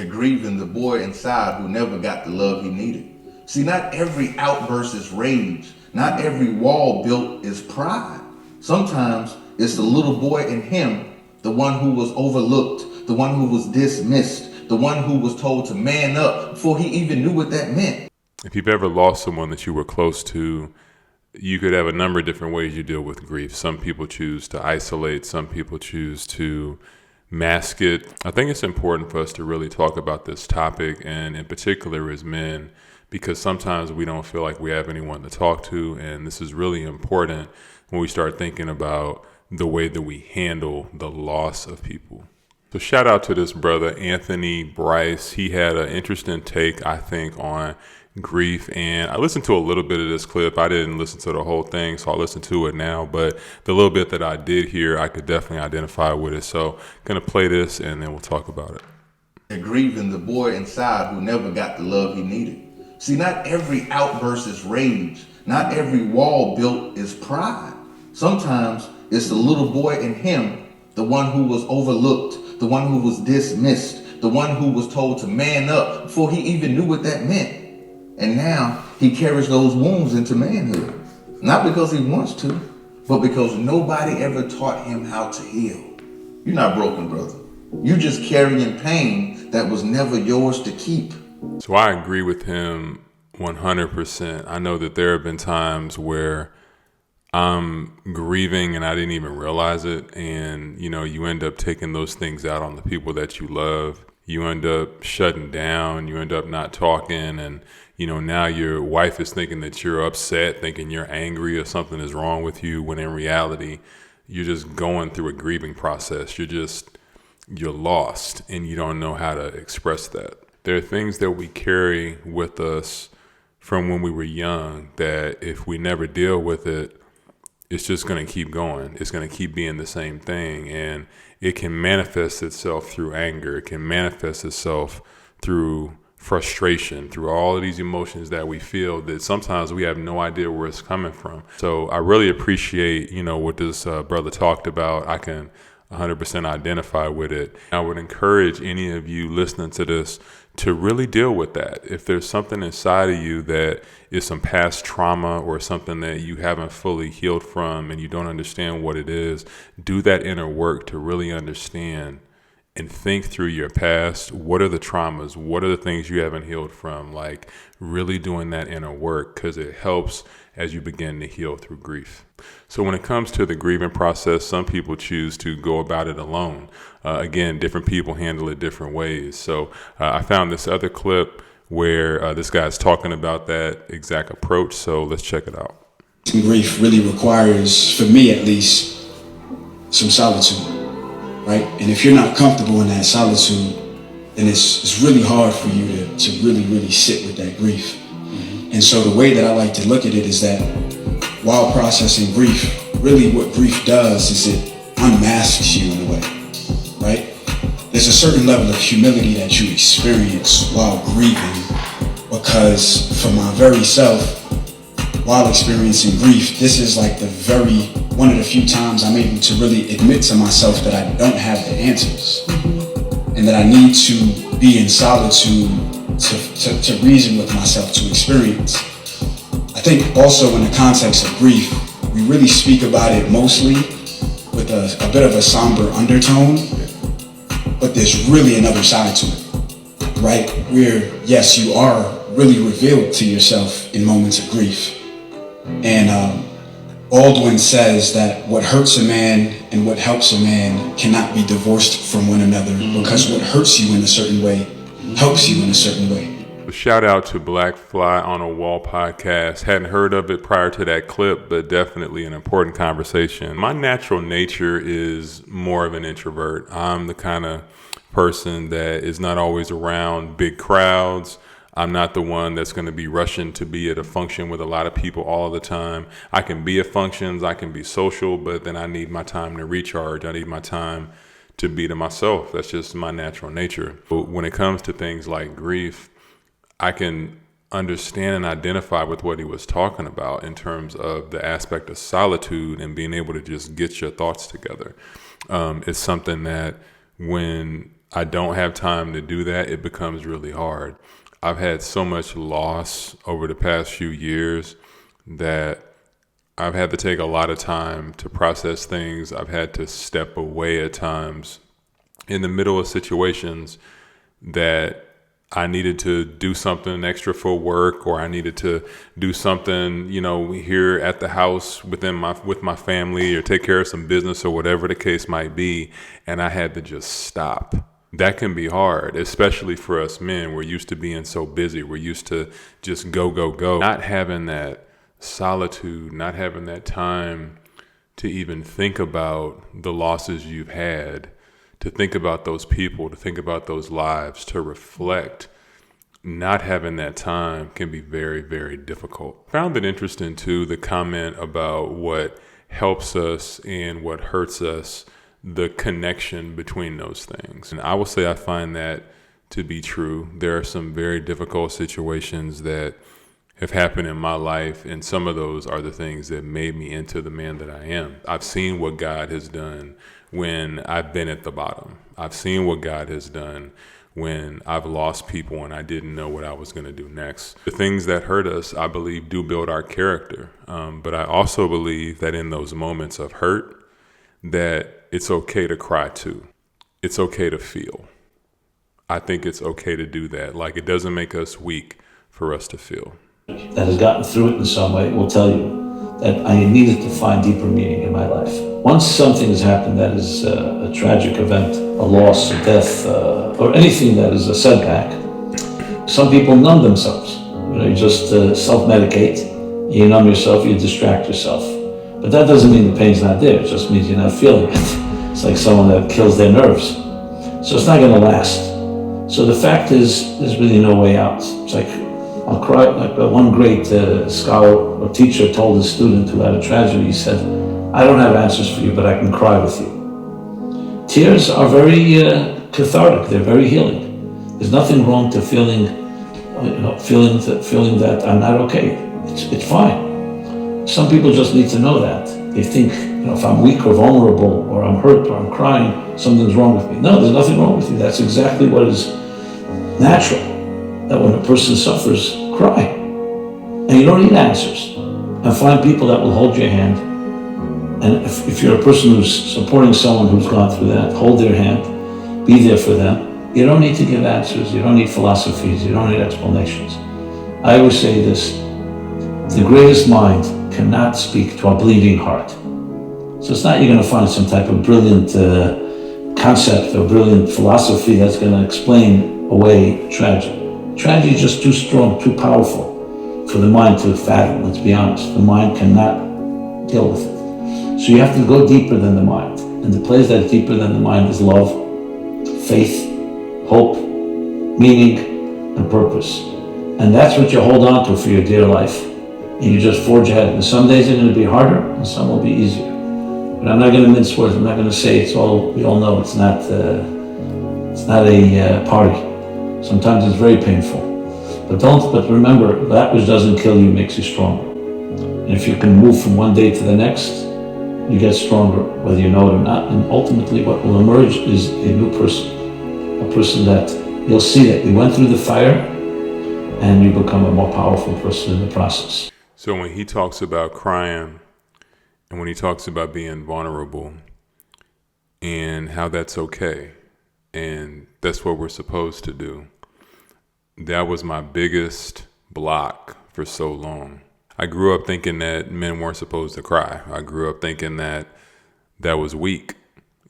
Grieving the boy inside who never got the love he needed. See, not every outburst is rage. Not every wall built is pride. Sometimes it's the little boy in him, the one who was overlooked, the one who was dismissed, the one who was told to man up before he even knew what that meant. If you've ever lost someone that you were close to, you could have a number of different ways you deal with grief. Some people choose to isolate. Some people choose to mask it. I think it's important for us to really talk about this topic, and in particular as men, because sometimes we don't feel like we have anyone to talk to, and this is really important when we start thinking about the way that we handle the loss of people. So shout out to this brother, Anthony Bryce. He had an interesting take, I think, on grief, and I listened to a little bit of this clip. I didn't listen to the whole thing, so I'll listen to it now, but the little bit that I did hear, I could definitely identify with it. So I'm gonna play this and then we'll talk about it. They're grieving the boy inside who never got the love he needed. See, not every outburst is rage. Not every wall built is pride. Sometimes it's the little boy in him, the one who was overlooked, the one who was dismissed, the one who was told to man up before he even knew what that meant. And now he carries those wounds into manhood. Not because he wants to, but because nobody ever taught him how to heal. You're not broken, brother. You're just carrying pain that was never yours to keep. So I agree with him 100%. I know that there have been times where I'm grieving and I didn't even realize it. And, you end up taking those things out on the people that you love. You end up shutting down. You end up not talking. And, now your wife is thinking that you're upset, thinking you're angry or something is wrong with you, when in reality, you're just going through a grieving process. You're lost and you don't know how to express that. There are things that we carry with us from when we were young that if we never deal with it, it's just going to keep going. It's going to keep being the same thing. And it can manifest itself through anger. It can manifest itself through frustration, through all of these emotions that we feel that sometimes we have no idea where it's coming from. So I really appreciate, what this brother talked about. I can 100% identify with it. I would encourage any of you listening to this to really deal with that. If there's something inside of you that is some past trauma or something that you haven't fully healed from and you don't understand what it is, do that inner work to really understand and think through your past. What are the traumas? What are the things you haven't healed from? Like really doing that inner work, because it helps as you begin to heal through grief. So when it comes to the grieving process, some people choose to go about it alone. Again, different people handle it different ways. So I found this other clip where this guy's talking about that exact approach. So let's check it out. Grief really requires, for me at least, some solitude, right? And if you're not comfortable in that solitude, then it's really hard for you to really sit with that grief. And so the way that I like to look at it is that while processing grief, really what grief does is it unmasks you in a way, right? There's a certain level of humility that you experience while grieving, because for my very self, while experiencing grief, this is like one of the few times I'm able to really admit to myself that I don't have the answers and that I need to be in solitude to reason with myself, to experience. I think also in the context of grief, we really speak about it mostly with a bit of a somber undertone, but there's really another side to it, right? Where, yes, you are really revealed to yourself in moments of grief. And Baldwin says that what hurts a man and what helps a man cannot be divorced from one another, because what hurts you in a certain way helps you in a certain way. Shout out to Black Fly on a Wall podcast. Hadn't heard of it prior to that clip, but definitely an important conversation. My natural nature is more of an introvert. I'm the kind of person that is not always around big crowds. I'm not the one that's going to be rushing to be at a function with a lot of people all the time. I can be at functions, I can be social, but then I need my time to recharge. I need my time to be to myself. That's just my natural nature. But when it comes to things like grief, I can understand and identify with what he was talking about in terms of the aspect of solitude and being able to just get your thoughts together. It's something that when I don't have time to do that, it becomes really hard. I've had so much loss over the past few years that I've had to take a lot of time to process things. I've had to step away at times in the middle of situations that I needed to do something extra for work, or I needed to do something, here at the house with my family, or take care of some business or whatever the case might be. And I had to just stop. That can be hard, especially for us men. We're used to being so busy. We're used to just go, go, go. Not having that solitude, not having that time to even think about the losses you've had, to think about those people, to think about those lives, to reflect. Not having that time can be very, very difficult. Found it interesting too, the comment about what helps us and what hurts us, the connection between those things. And I will say I find that to be true. There are some very difficult situations that have happened in my life, and some of those are the things that made me into the man that I am. I've seen what God has done when I've been at the bottom. I've seen what God has done when I've lost people and I didn't know what I was going to do next. The things that hurt us, I believe, do build our character. But I also believe that in those moments of hurt, that it's okay to cry too. It's okay to feel. I think it's okay to do that. Like, it doesn't make us weak for us to feel. That has gotten through it in some way will tell you that I needed to find deeper meaning in my life. Once something has happened that is a tragic event, a loss, a death, or anything that is a setback, some people numb themselves. You just self-medicate, you numb yourself, you distract yourself. But that doesn't mean the pain's not there, it just means you're not feeling it. It's like someone that kills their nerves. So it's not gonna last. So the fact is, there's really no way out. It's like, I'll cry, like one great scholar or teacher told his student who had a tragedy, he said, I don't have answers for you, but I can cry with you. Tears are very cathartic, they're very healing. There's nothing wrong to feeling that I'm not okay. It's fine. Some people just need to know that. They think, if I'm weak or vulnerable, or I'm hurt, or I'm crying, something's wrong with me. No, there's nothing wrong with you. That's exactly what is natural. That when a person suffers, cry. And you don't need answers. And find people that will hold your hand. And if you're a person who's supporting someone who's gone through that, hold their hand, be there for them. You don't need to give answers. You don't need philosophies. You don't need explanations. I always say this, the greatest mind cannot speak to a bleeding heart. So it's not you're going to find some type of brilliant concept or brilliant philosophy that's going to explain away tragedy. Tragedy is just too strong, too powerful for the mind to fathom, let's be honest. The mind cannot deal with it. So you have to go deeper than the mind. And the place that's deeper than the mind is love, faith, hope, meaning, and purpose. And that's what you hold on to for your dear life. And you just forge ahead. And some days are going to be harder, and some will be easier. But I'm not going to mince words. I'm not going to say we all know it's not a party. Sometimes it's very painful. But remember, that which doesn't kill you makes you stronger. And if you can move from one day to the next, you get stronger, whether you know it or not. And ultimately what will emerge is a new person. A person that you'll see that you went through the fire and you become a more powerful person in the process. So when he talks about crying and when he talks about being vulnerable and how that's okay, and that's what we're supposed to do, that was my biggest block for so long. I grew up thinking that men weren't supposed to cry. I grew up thinking that was weak.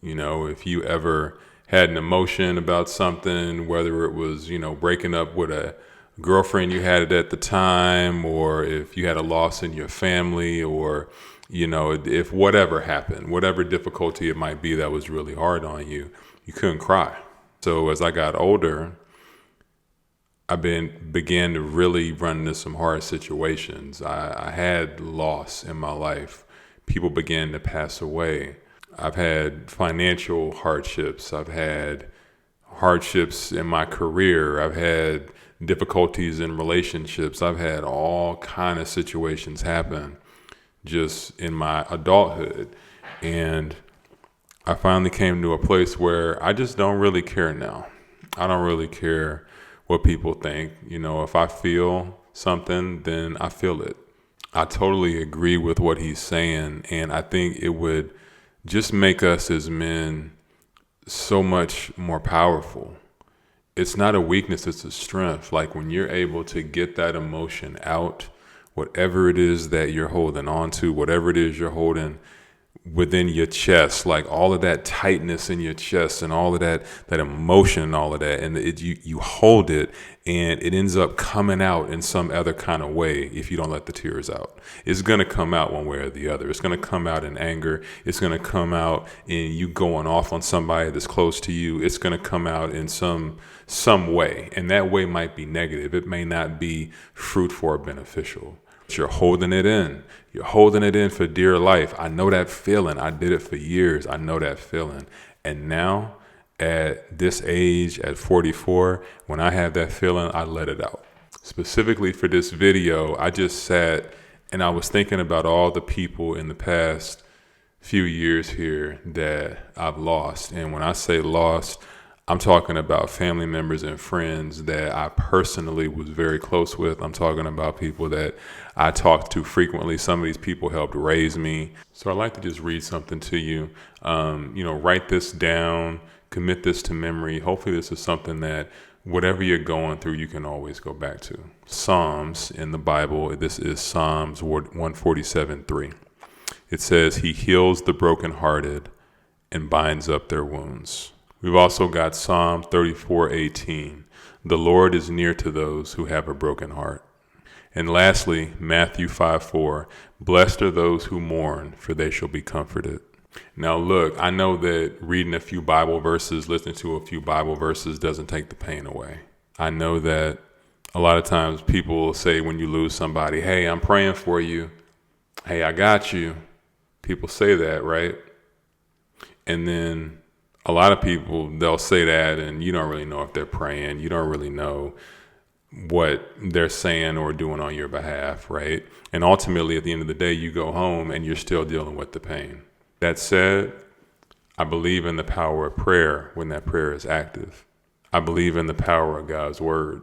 If you ever had an emotion about something, whether it was, breaking up with a girlfriend you had at the time, or if you had a loss in your family, or, if whatever happened, whatever difficulty it might be that was really hard on you, you couldn't cry. So as I got older, I began to really run into some hard situations. I had loss in my life. People began to pass away. I've had financial hardships. I've had hardships in my career. I've had difficulties in relationships. I've had all kind of situations happen just in my adulthood. And I finally came to a place where I just don't really care now. I don't really care what people think. If I feel something, then I feel it. I totally agree with what he's saying. And I think it would just make us as men so much more powerful. It's not a weakness, it's a strength. Like when you're able to get that emotion out, whatever it is that you're holding on to, whatever it is you're holding within your chest, like all of that tightness in your chest and all of that emotion and all of that, and you hold it and it ends up coming out in some other kind of way. If you don't let the tears out, it's going to come out one way or the other. It's going to come out in anger. It's going to come out in you going off on somebody that's close to you. It's going to come out in some way, and that way might be negative. It may not be fruitful or beneficial. You're holding it in. You're holding it in for dear life. I know that feeling. I did it for years. I know that feeling. And now at this age, at 44, when I have that feeling, I let it out. Specifically for this video, I just sat and I was thinking about all the people in the past few years here that I've lost. And when I say lost, I'm talking about family members and friends that I personally was very close with. I'm talking about people that I talked to frequently. Some of these people helped raise me. So I'd like to just read something to you. Write this down, commit this to memory. Hopefully this is something that whatever you're going through, you can always go back to. Psalms in the Bible, this is Psalms 147:3. It says, "He heals the brokenhearted and binds up their wounds." We've also got Psalm 34:18. "The Lord is near to those who have a broken heart." And lastly, Matthew 5:4. "Blessed are those who mourn, for they shall be comforted." Now look, I know that reading a few Bible verses, listening to a few Bible verses doesn't take the pain away. I know that a lot of times people will say when you lose somebody, "Hey, I'm praying for you. Hey, I got you." People say that, right? And then a lot of people, they'll say that and you don't really know if they're praying. You don't really know what they're saying or doing on your behalf, right? And ultimately, at the end of the day, you go home and you're still dealing with the pain. That said, I believe in the power of prayer when that prayer is active. I believe in the power of God's word.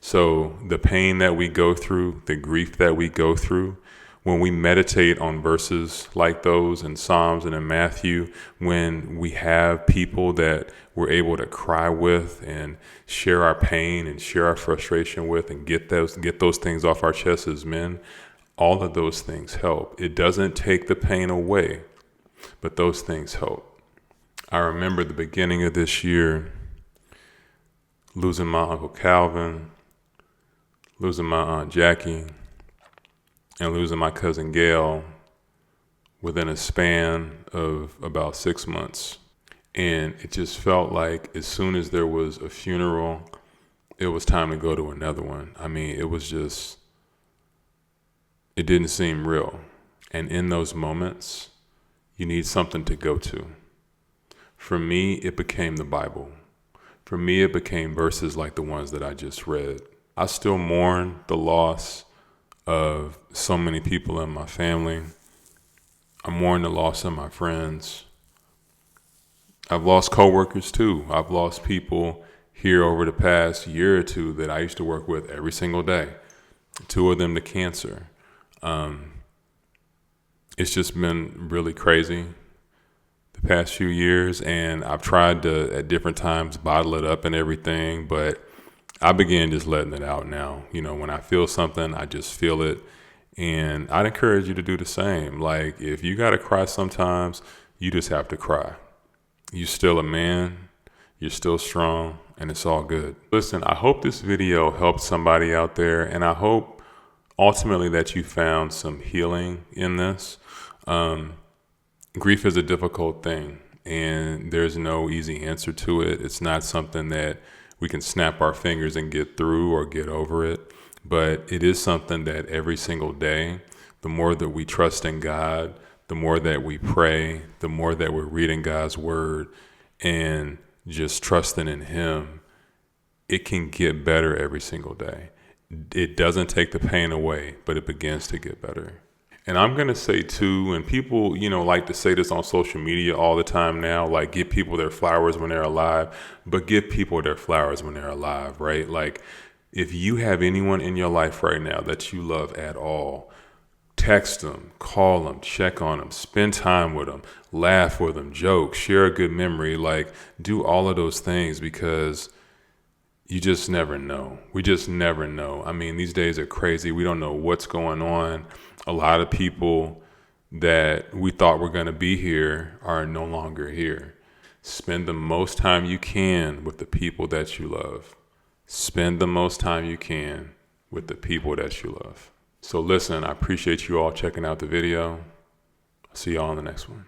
So the pain that we go through, the grief that we go through, when we meditate on verses like those in Psalms and in Matthew, when we have people that we're able to cry with and share our pain and share our frustration with and get those things off our chest as men, all of those things help. It doesn't take the pain away, but those things help. I remember the beginning of this year, losing my Uncle Calvin, losing my Aunt Jackie, and losing my cousin Gail within a span of about 6 months. And it just felt like as soon as there was a funeral, it was time to go to another one. I mean, it didn't seem real. And in those moments, you need something to go to. For me, it became the Bible. For me, it became verses like the ones that I just read. I still mourn the loss of so many people in my family. I mourn the loss of my friends. I've lost coworkers too. I've lost people here over the past year or two that I used to work with every single day. 2 of them to cancer. It's just been really crazy the past few years, and I've tried to at different times bottle it up and everything, but I began just letting it out now. When I feel something, I just feel it. And I'd encourage you to do the same. Like, if you got to cry sometimes, you just have to cry. You're still a man. You're still strong, and it's all good. Listen, I hope this video helped somebody out there, and I hope ultimately that you found some healing in this. Grief is a difficult thing, and there's no easy answer to it. It's not something that we can snap our fingers and get through or get over it. But it is something that every single day, the more that we trust in God, the more that we pray, the more that we're reading God's word and just trusting in Him, it can get better every single day. It doesn't take the pain away, but it begins to get better. And I'm going to say too, and people, like to say this on social media all the time now, like give people their flowers when they're alive, but give people their flowers when they're alive, right? Like if you have anyone in your life right now that you love at all, text them, call them, check on them, spend time with them, laugh with them, joke, share a good memory, like do all of those things, because you just never know. We just never know. I mean, these days are crazy. We don't know what's going on. A lot of people that we thought were going to be here are no longer here. Spend the most time you can with the people that you love. Spend the most time you can with the people that you love. So listen, I appreciate you all checking out the video. I'll see y'all on the next one.